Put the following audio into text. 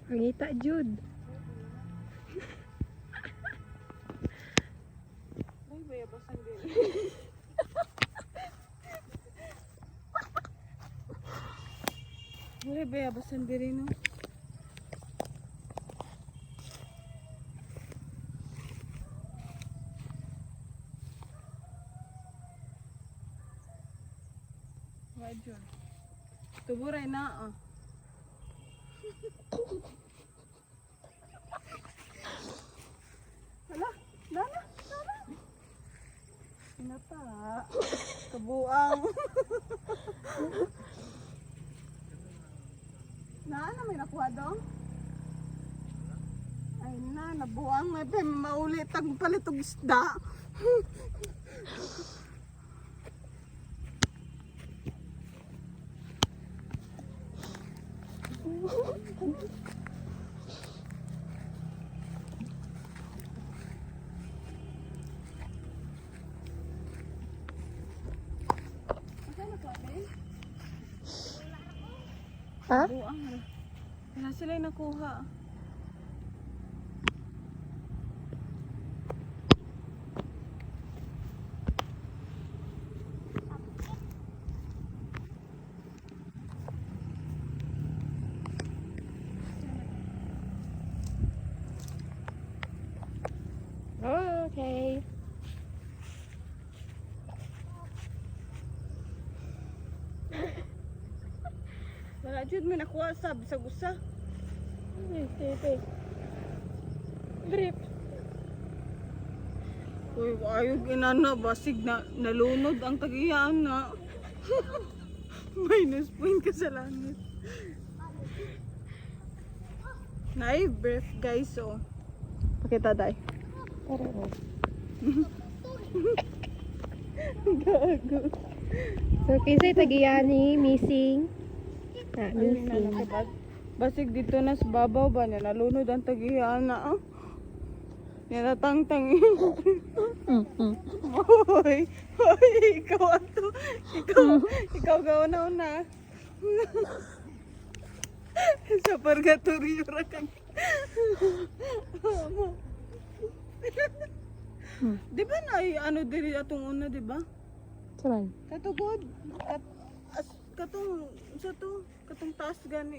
Pangita, Jude. Ay, bayabasan din. Ay, bayabasan din rin, no? Wajon. Tuburay na, oh. Hala, lala. Pinata. Kabuang. Na may nakuha dong? Ay na, nabuang. May maulit ang palitog isda. Ha? Buang. Wala sila yung nakuha. Okay. Wala dyan, may nakuha sa bisag-usa. Ito. Drip. Uy, ayog inana, basig na nalunod ang tagiyan na. Minus point ka sa langit. Nai-breath guys, oh. Pakita day. Gago. So, kisay tagiyani, missing. Missing. Basig dito na sa babaw ba niya, nalunod ang tagiyan na, oh. Nilatang-tang. Hoy, ikaw ato. Ikaw gauna-una. Sa purgatorio ra ka. Di ba na ano diri atong una, di ba? Saman. Katugod. Katong sa to, katong taas gani.